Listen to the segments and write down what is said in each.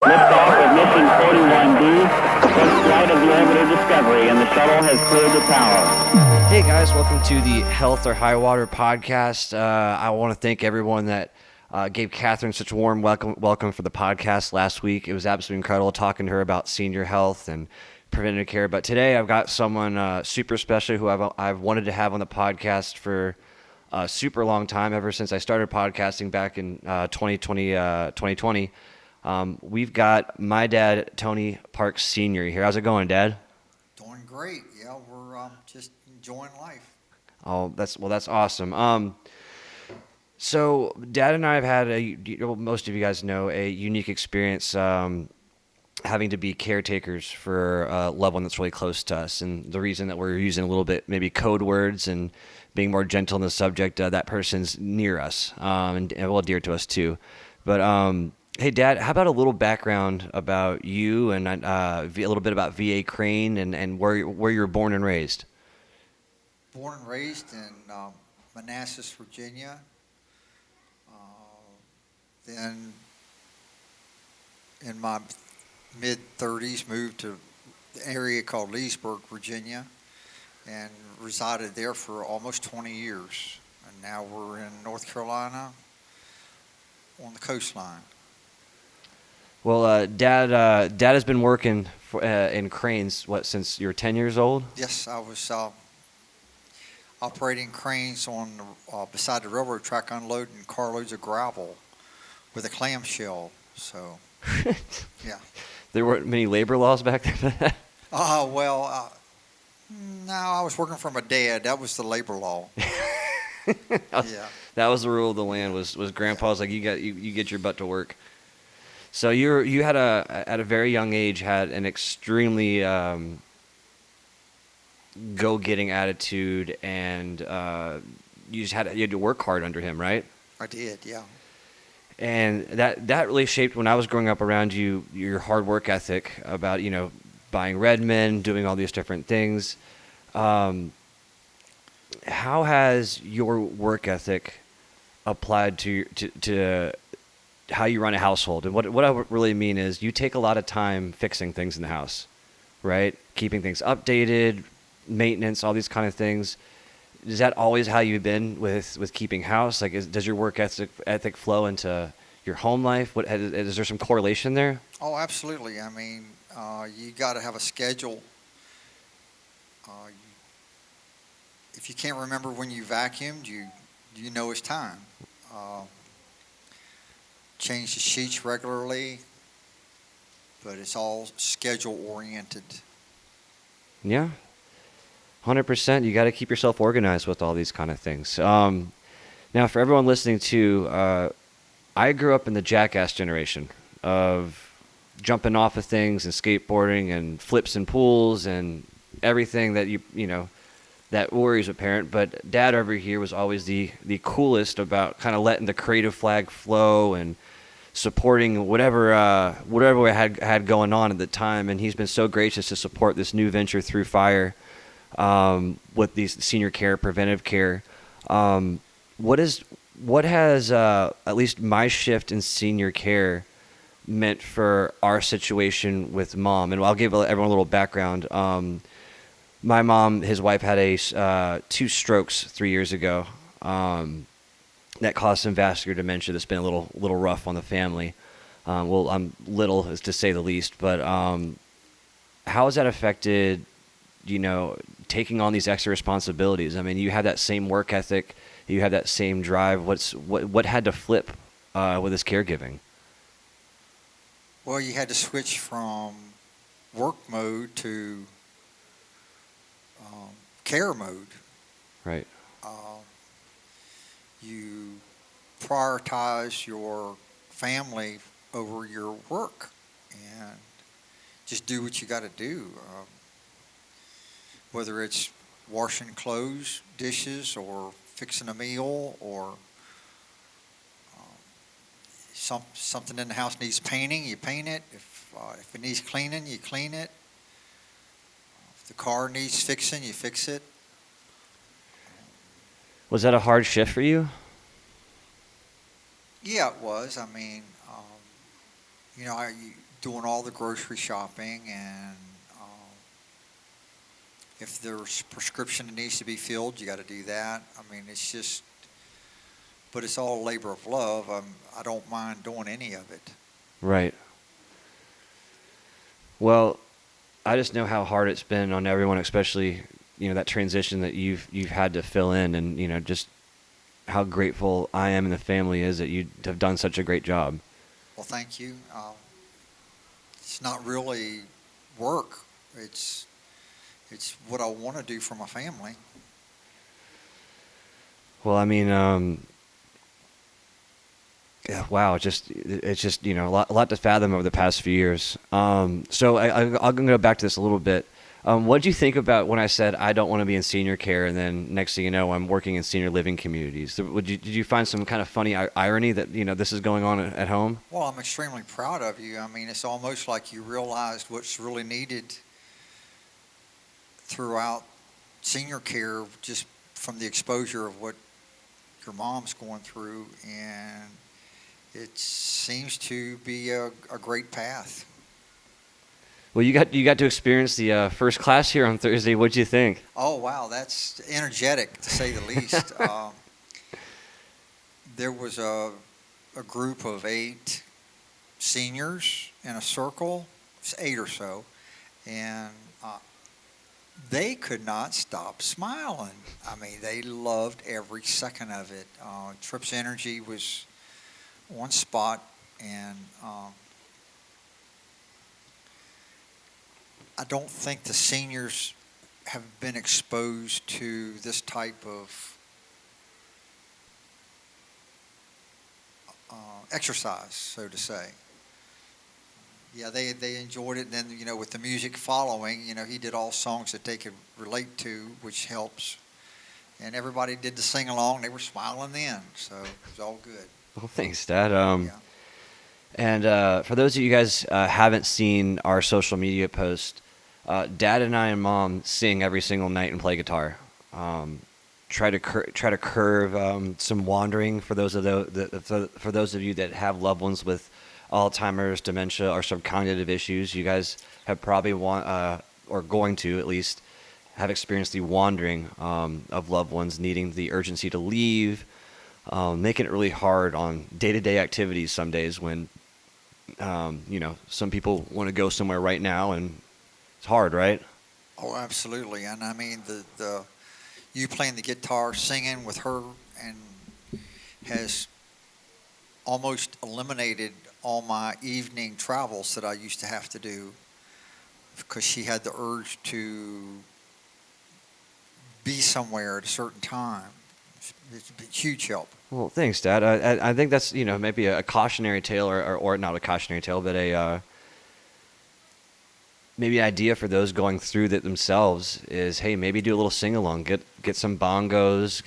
Liftoff of mission 41D, first flight of the orbiter Discovery, and the shuttle has cleared the tower. Hey guys, welcome to the Health or High Water podcast. I want to thank everyone that gave Catherine such a warm welcome for the podcast last week. It was absolutely incredible talking to her about senior health and preventative care. But today I've got someone super special who I've wanted to have on the podcast for a super long time, ever since I started podcasting back in 2020. We've got my dad, Tony Parks Sr. here. How's it going, Dad? Doing great. Yeah, we're just enjoying life. Oh, that's awesome. So Dad and I have had most of you guys know, a unique experience having to be caretakers for a loved one that's really close to us. And the reason that we're using a little bit maybe code words and being more gentle in the subject, that person's near us and well, dear to us too. But hey, Dad, how about a little background about you and a little bit about VA Crane and where you were born and raised? Born and raised in Manassas, Virginia. Then in my mid-30s moved to the area called Leesburg, Virginia, and resided there for almost 20 years. And now we're in North Carolina on the coastline. Well, Dad has been working in cranes, since you were 10 years old? Yes, I was operating cranes on beside the railroad track, unloading carloads of gravel with a clamshell. So, yeah. There weren't many labor laws back then? No, I was working for my dad. That was the labor law. Yeah. That was the rule of the land. Was Grandpa's like, you get your butt to work. So you had at a very young age had an extremely go-getting attitude, and you had to work hard under him, right? I did, yeah. And that really shaped, when I was growing up around you, your hard work ethic about, buying Redmond, doing all these different things. How has your work ethic applied to how you run a household? And what I really mean is, you take a lot of time fixing things in the house, right? Keeping things updated, maintenance, all these kind of things. Is that always how you've been with keeping house? Like, does your work ethic flow into your home life? Is there some correlation there? Oh, absolutely. I mean, you got to have a schedule. If you can't remember when you vacuumed, you know it's time. Change the sheets regularly, but it's all schedule oriented. Yeah. 100%. You got to keep yourself organized with all these kind of things. Now, for everyone listening to, I grew up in the jackass generation of jumping off of things and skateboarding and flips and pools and everything that that worries a parent. But Dad over here was always the coolest about kind of letting the creative flag flow and supporting whatever we had going on at the time. And he's been so gracious to support this new venture through Fire. With these senior care, preventive care. What has at least my shift in senior care meant for our situation with Mom? And I'll give everyone a little background. My mom, his wife, had 2 strokes 3 years ago. That caused some vascular dementia. That's been a little rough on the family. I'm little, is to say the least. But how has that affected, taking on these extra responsibilities? I mean, you have that same work ethic, you have that same drive. What had to flip with this caregiving? Well, you had to switch from work mode to care mode. Right. You prioritize your family over your work and just do what you got to do. Whether it's washing clothes, dishes, or fixing a meal, or something in the house needs painting, you paint it. If it needs cleaning, you clean it. If the car needs fixing, you fix it. Was that a hard shift for you? Yeah, it was. I mean, doing all the grocery shopping, and if there's prescription that needs to be filled, you got to do that. I mean, it's just, but it's all labor of love. I don't mind doing any of it. Right. Well, I just know how hard it's been on everyone, especially, that transition that you've had to fill in, and, just how grateful I am and the family is that you have done such a great job. Well, thank you. It's not really work. It's what I want to do for my family. Well, I mean, yeah, wow, it's just a lot to fathom over the past few years. So I'm going to go back to this a little bit. What did you think about when I said I don't want to be in senior care, and then next thing you know, I'm working in senior living communities? Did you find some kind of funny irony that this is going on at home? Well, I'm extremely proud of you. I mean, it's almost like you realized what's really needed throughout senior care, just from the exposure of what your mom's going through, and it seems to be a great path. Well, you got to experience the first class here on Thursday. What'd you think? Oh, wow, that's energetic, to say the least. There was a group of 8 seniors in a circle, it's 8 or so, and they could not stop smiling. I mean, they loved every second of it. Tripp's energy was on spot, and I don't think the seniors have been exposed to this type of exercise, so to say. Yeah, they enjoyed it. And then, with the music following, he did all songs that they could relate to, which helps. And everybody did the sing along. They were smiling then, so it was all good. Well, thanks, Dad. Yeah. And for those of you guys haven't seen our social media post, Dad and I and Mom sing every single night and play guitar. Try to curve some wandering for those of you that have loved ones with Alzheimer's, dementia, or some cognitive issues. You guys have probably or going to at least have experienced the wandering of loved ones needing the urgency to leave, making it really hard on day-to-day activities some days when some people want to go somewhere right now, and it's hard, right? Oh, absolutely. And I mean, the you playing the guitar, singing with her, and has almost eliminated all my evening travels that I used to have to do, because she had the urge to be somewhere at a certain time. It's a huge help. Well, thanks, Dad. I think that's maybe a cautionary tale, or not a cautionary tale, but a maybe an idea for those going through that themselves is, hey, maybe do a little sing along, get some bongos,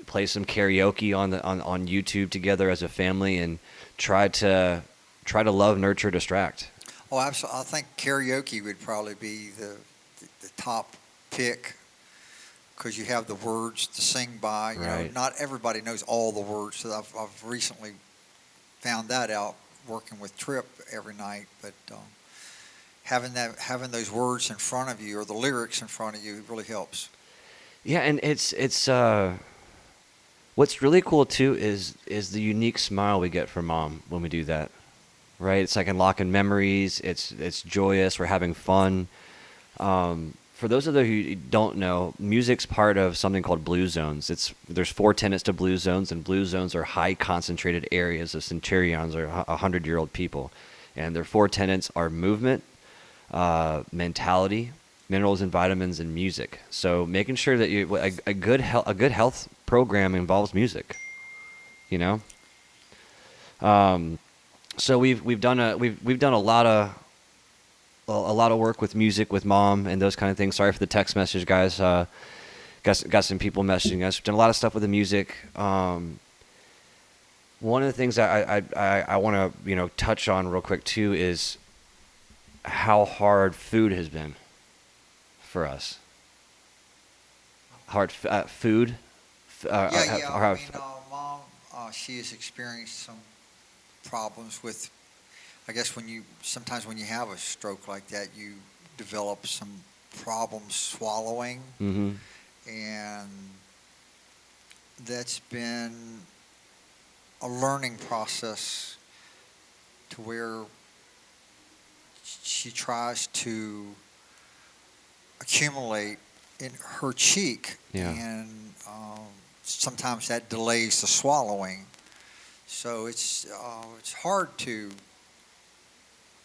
play some karaoke on YouTube together as a family, and try to love, nurture, distract. Oh, absolutely. I think karaoke would probably be the top pick, because you have the words to sing by. Right. Not everybody knows all the words. So I've recently found that out working with Tripp every night. But having those words in front of you, or the lyrics in front of you, really helps. Yeah, and it's what's really cool too is the unique smile we get from Mom when we do that. Right? It's like unlocking memories. It's joyous. We're having fun. For those of you who don't know, music's part of something called blue zones. There's 4 tenets to blue zones, and blue zones are high concentrated areas of centurions, or 100-year-old people. And their 4 tenets are movement, mentality, minerals and vitamins, and music. So making sure that a good health program involves music. So we've done a lot of work with music with Mom and those kind of things. Sorry for the text message, guys. Got some people messaging us. We've done a lot of stuff with the music. One of the things I want to touch on real quick too is how hard food has been for us. Hard food. Mom, she has experienced some problems with. I guess sometimes when you have a stroke like that, you develop some problems swallowing, Mm-hmm. and that's been a learning process to where she tries to accumulate in her cheek, Yeah. and sometimes that delays the swallowing. So it's hard to.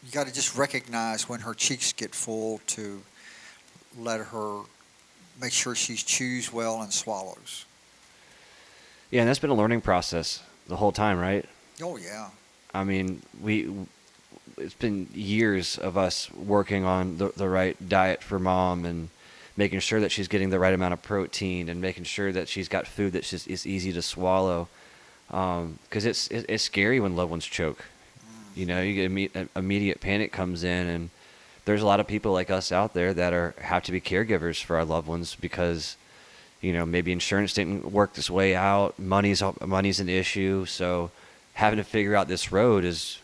You got to just recognize when her cheeks get full to let her make sure she chews well and swallows. Yeah, and that's been a learning process the whole time, right? Oh yeah. I mean, it's been years of us working on the right diet for mom and making sure that she's getting the right amount of protein and making sure that she's got food that's just is easy to swallow. Because it's scary when loved ones choke. You know, you get immediate panic comes in, and there's a lot of people like us out there that have to be caregivers for our loved ones because, you know, maybe insurance didn't work this way out. Money's an issue, so having to figure out this road is,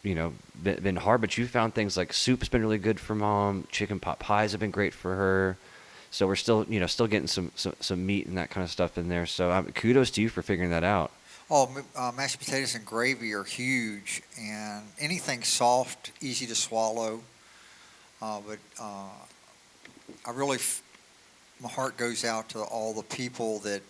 you know, been hard. But you found things like soup's been really good for mom. Chicken pot pies have been great for her. So we're still getting some meat and that kind of stuff in there. So kudos to you for figuring that out. Oh, mashed potatoes and gravy are huge, and anything soft, easy to swallow. But I really, my heart goes out to all the people that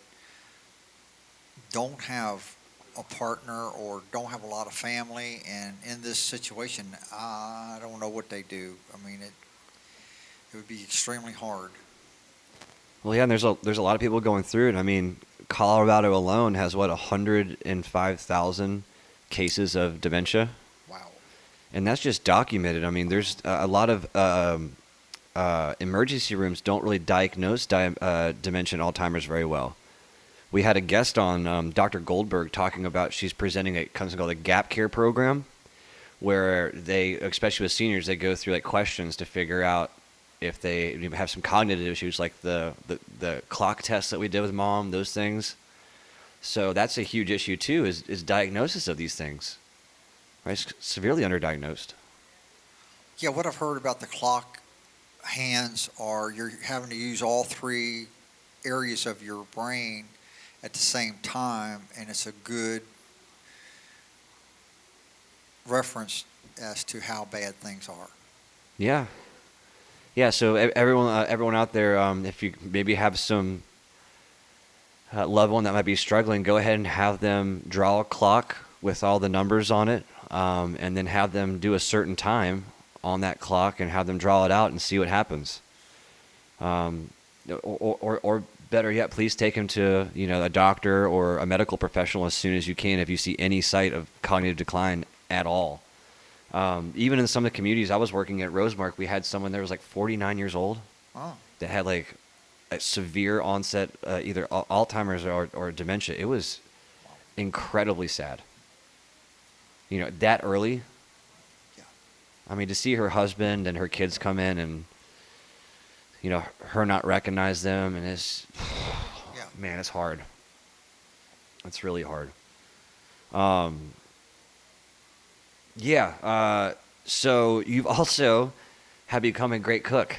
don't have a partner or don't have a lot of family, and in this situation, I don't know what they do. I mean, it would be extremely hard. Well, yeah, and there's a lot of people going through it. I mean, Colorado alone has 105,000 cases of dementia. Wow. And that's just documented. I mean, there's a lot of emergency rooms don't really diagnose dementia and Alzheimer's very well. We had a guest on, Dr. Goldberg, talking about she's presenting something called a gap care program, where they, especially with seniors, they go through like questions to figure out if they have some cognitive issues, like the clock test that we did with mom, those things. So that's a huge issue too, is diagnosis of these things. Right? It's severely underdiagnosed. Yeah, what I've heard about the clock hands are you're having to use all three areas of your brain at the same time, and it's a good reference as to how bad things are. Yeah. Yeah, so everyone out there, if you maybe have some loved one that might be struggling, go ahead and have them draw a clock with all the numbers on it, and then have them do a certain time on that clock and have them draw it out and see what happens. Or better yet, please take them to a doctor or a medical professional as soon as you can if you see any sign of cognitive decline at all. Even in some of the communities I was working at Rosemark, we had someone that was like 49 years old that had like a severe onset, either Alzheimer's or dementia. It was incredibly sad. That early. Yeah. I mean, to see her husband and her kids come in and, her not recognize them, and man, it's hard. It's really hard. So you've also have become a great cook.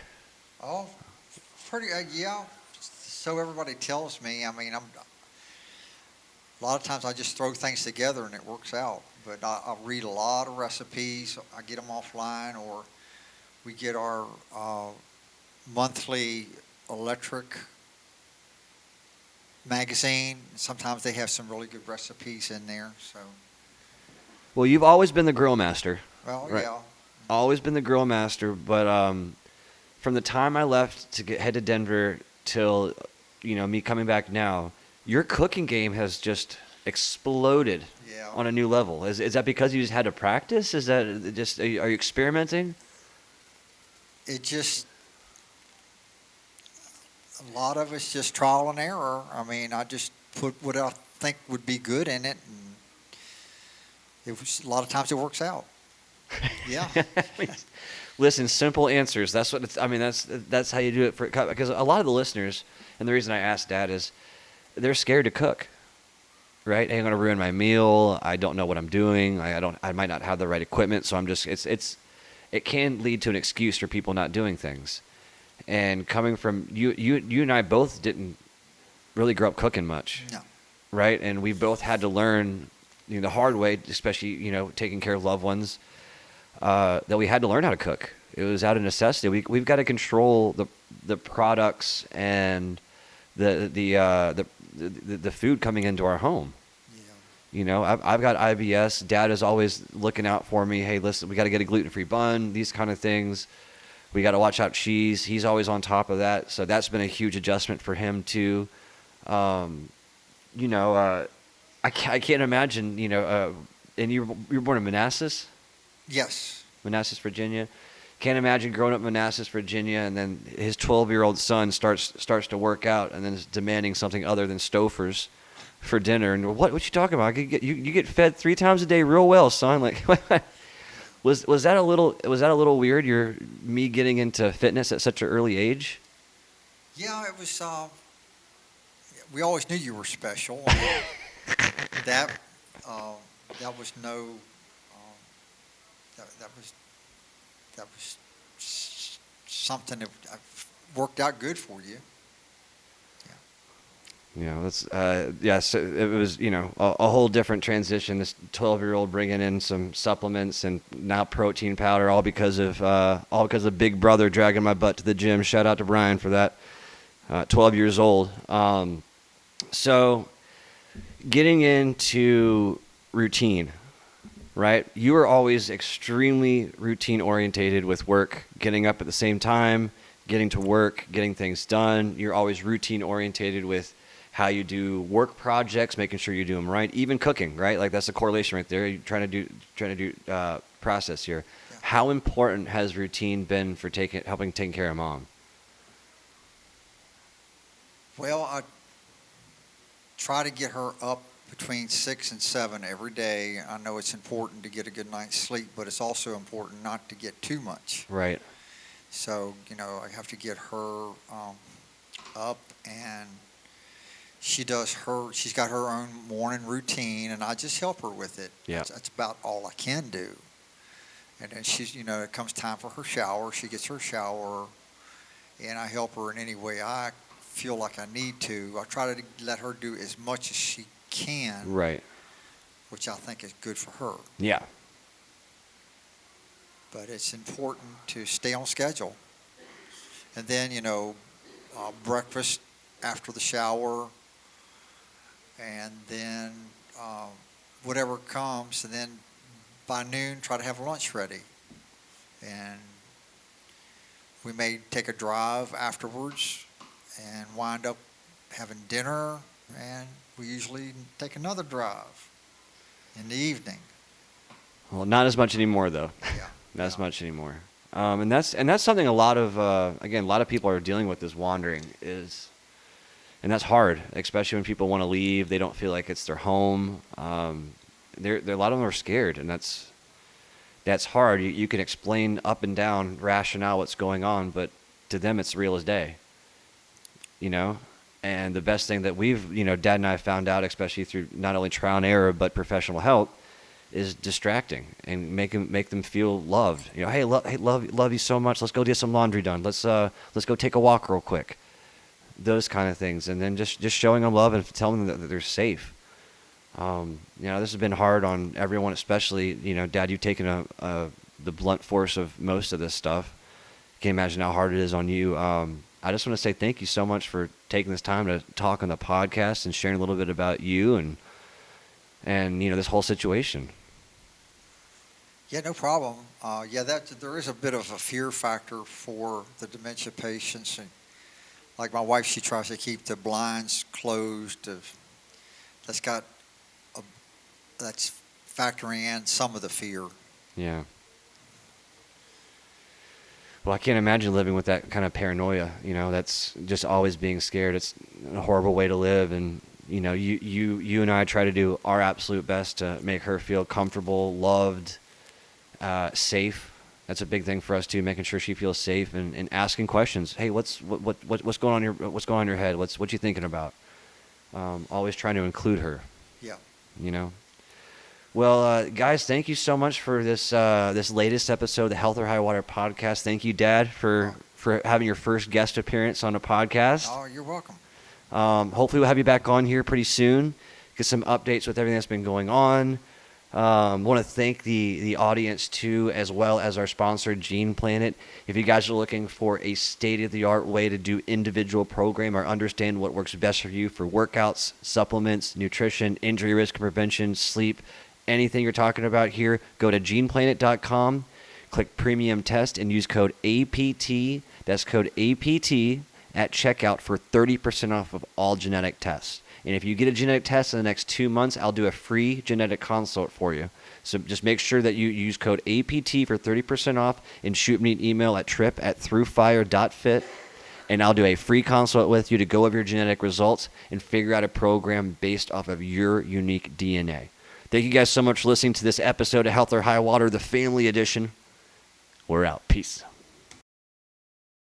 Oh, pretty, yeah. So everybody tells me. I mean, a lot of times I just throw things together and it works out. But I read a lot of recipes. I get them offline, or we get our monthly electric magazine. Sometimes they have some really good recipes in there. So. Well, you've always been the grill master. Well, right? yeah. Always been the grill master, but from the time I left to head to Denver till me coming back now, your cooking game has just exploded on a new level. Is that because you just had to practice? Is that just are you experimenting? It just a lot of it's just trial and error. I mean, I just put what I think would be good in it, and a lot of times it works out. Yeah. Listen, simple answers. That's what that's how you do it because a lot of the listeners, and the reason I asked Dad is they're scared to cook. right? Hey, I'm going to ruin my meal. I don't know what I'm doing. I might not have the right equipment. So I'm just, it can lead to an excuse for people not doing things. And coming from you and I both didn't really grow up cooking much. No. Right. And we both had to learn, the hard way, especially, taking care of loved ones, that we had to learn how to cook. It was out of necessity. We've got to control the products and the food coming into our home. Yeah. I've got IBS. Dad is always looking out for me. Hey, listen, we got to get a gluten-free bun. These kind of things. We got to watch out cheese. He's always on top of that. So that's been a huge adjustment for him too. I can't imagine. And you were born in Manassas. Yes. Manassas, Virginia. Can't imagine growing up in Manassas, Virginia, and then his 12-year-old son starts to work out, and then is demanding something other than Stouffer's for dinner. And what you talking about? You get fed 3 times a day real well, son. Like, was that a little weird? Me getting into fitness at such an early age? Yeah, it was. We always knew you were special. that was no. That was something that worked out good for you. That's yes. It was a whole different transition. This 12-year-old bringing in some supplements and now protein powder, all because of Big Brother dragging my butt to the gym. Shout out to Brian for that. 12 years old. So getting into routine. Right? You were always extremely routine orientated with work, getting up at the same time, getting to work, getting things done. You're always routine orientated with how you do work projects, making sure you do them right, even cooking, right? Like that's a correlation right there. You're trying to do process here. Yeah. How important has routine been for helping take care of mom? Well, I try to get her up between 6 and 7 every day. I know it's important to get a good night's sleep, but it's also important not to get too much. Right. So, I have to get her up, and she's got her own morning routine, and I just help her with it. Yeah. That's about all I can do. And then she's, it comes time for her shower. She gets her shower, and I help her in any way I feel like I need to. I try to let her do as much as she can, right, which I think is good for her. Yeah. But it's important to stay on schedule. And then, breakfast after the shower, and then whatever comes, and then by noon try to have lunch ready. And we may take a drive afterwards and wind up having dinner, and we usually take another drive in the evening. Well, not as much anymore, though. Yeah. Not as much anymore. And that's something a lot of people are dealing with is wandering and that's hard, especially when people want to leave. They don't feel like it's their home. A lot of them are scared, and that's hard. You can explain up and down rationale what's going on, but to them it's real as day. And the best thing that we've, Dad and I found out, especially through not only trial and error, but professional help, is distracting and make them feel loved. Hey, love you so much. Let's go get some laundry done. Let's go take a walk real quick. Those kind of things. And then just showing them love and telling them that they're safe. This has been hard on everyone, especially, Dad, you've taken the blunt force of most of this stuff. Can't imagine how hard it is on you. I just want to say thank you so much for taking this time to talk on the podcast and sharing a little bit about you and this whole situation. Yeah, no problem. There is a bit of a fear factor for the dementia patients. And like my wife, she tries to keep the blinds closed. That's factoring in some of the fear. Yeah. Well, I can't imagine living with that kind of paranoia. That's just always being scared. It's a horrible way to live. And, you and I try to do our absolute best to make her feel comfortable, loved, safe. That's a big thing for us too, making sure she feels safe and asking questions. Hey, what's going on in your head? What you thinking about? Always trying to include her. Yeah. You know. Well, guys, thank you so much for this this latest episode of the Health or High Water podcast. Thank you, Dad, for having your first guest appearance on a podcast. Oh, you're welcome. Hopefully, we'll have you back on here pretty soon. Get some updates with everything that's been going on. Want to thank the audience too, as well as our sponsor, Gene Planet. If you guys are looking for a state-of-the-art way to do individual program or understand what works best for you for workouts, supplements, nutrition, injury risk prevention, sleep, anything you're talking about here, go to geneplanet.com, click Premium Test, and use code APT. That's code APT at checkout for 30% off of all genetic tests. And if you get a genetic test in the next 2 months, I'll do a free genetic consult for you. So just make sure that you use code APT for 30% off and shoot me an email at trip@throughfire.fit. And I'll do a free consult with you to go over your genetic results and figure out a program based off of your unique DNA. Thank you guys so much for listening to this episode of Health or High Water, the family edition. We're out. Peace.